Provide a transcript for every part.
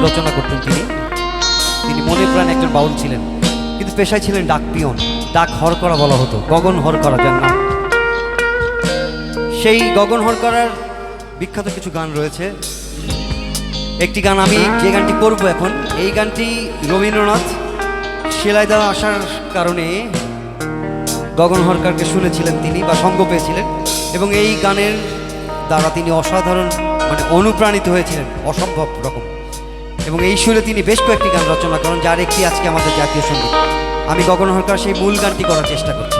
রচনা করতেন তিনি মনে প্রাণে একজন বাউল ছিলেন, কিন্তু পেশায় ছিলেন ডাক পিয়ন। ডাক হরকরা বলা হতো, গগন হরকরা যার নাম। সেই গগন হরকরার বিখ্যাত কিছু গান রয়েছে। একটি গান আমি যে গানটি করব এখন, এই গানটি রবীন্দ্রনাথ সেলাই দেওয়া আসার কারণে গগন হরকরকে শুনেছিলেন তিনি, বা সঙ্গ পেয়েছিলেন, এবং এই গানের দ্বারা তিনি অসাধারণ অনুপ্রাণিত হয়েছিলেন, অসম্ভব রকম। এবং এই সুরে তিনি বেশ কয়েকটি গান রচনা করেন, যার একটি আজকে আমাদের জাতীয় সঙ্গীত। আমি গগন হরকর সেই মূল গানটি করার চেষ্টা করছি।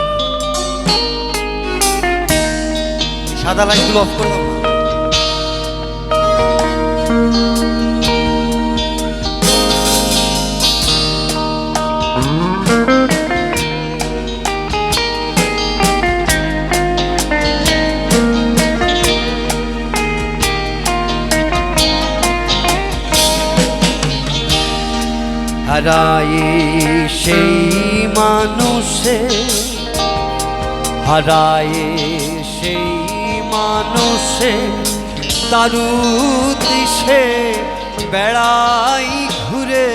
সাদা লাইটগুলো অফ করে দাও। হারায়ে সেই মানুষে, হারায়ে সেই মানুষে, তার উদ্দেশ্যে বেড়াই ঘুরে,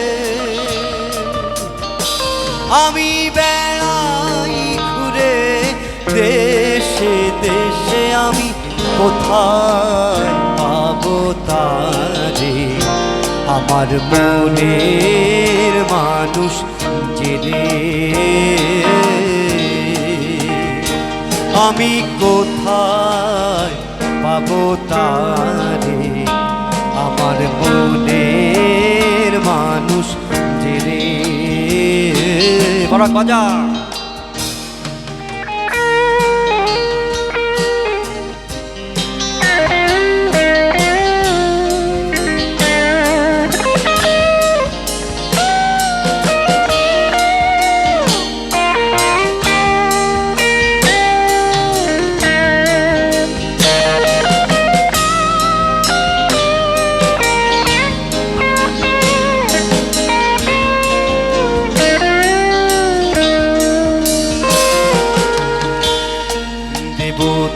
আমি বেড়াই ঘুরে দেশে দেশে, আমি কোথায় পাবো তারে, আমার মনের মানুষ জেনে, আমি কোথায় পাবো তারে, আমার মনের মানুষ জেনে। বরাক বাজা।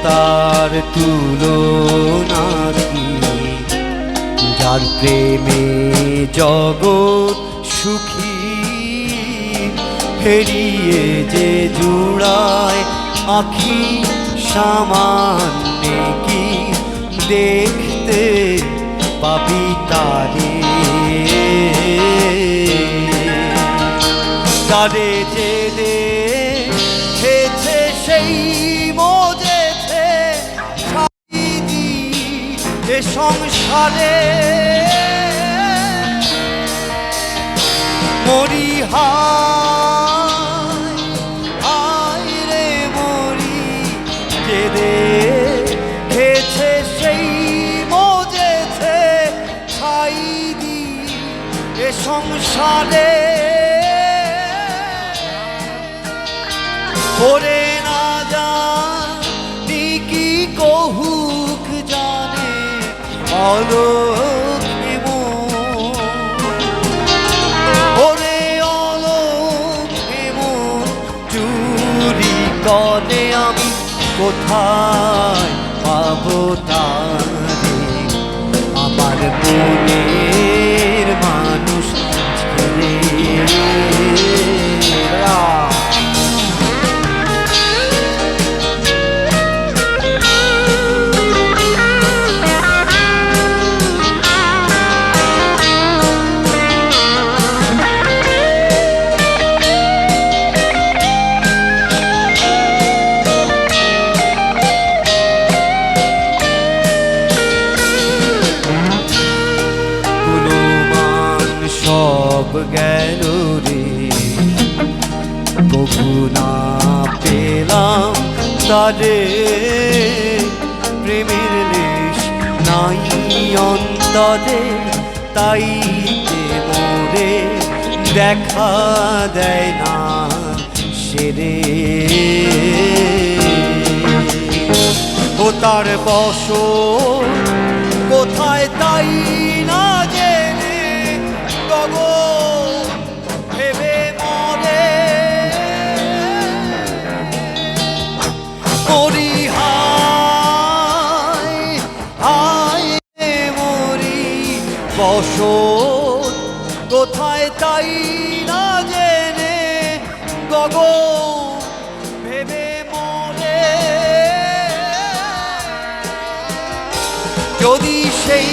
তার তুলনা কি, যার প্রেমে জগৎ সুখী, হেরিয়ে যে জুড়ায় আখি সামান্য কি, দেখতে পাবি তারে, তারে যে দেখেছে সেই মজেছে সাইদি এ সংসারে, মরি হায় রে মরি, যে দেখেছে সেই মজেছে সাইদি এ সংসারে, ওরে না জানি কি কহুক জানে অলক্ষে মন, ওরে অলক্ষে মন চুরি করে, আমি কোথায় পাবো তারে, আমার মনের মানুষ ছেড়ে। সব গেল রে, কবু না পেলাম তারে, প্রেমের লেশ নাই অন্তরে, তাই মোরে দেখা দেয় না সেরে, ও তার বসত কোথায় তাই না জেনে, গগন ভেবে মরে, মরি হায় হায় মরি, বসত কোথায় তাই না জেনে গগন ভেবে মরে। যদি সেই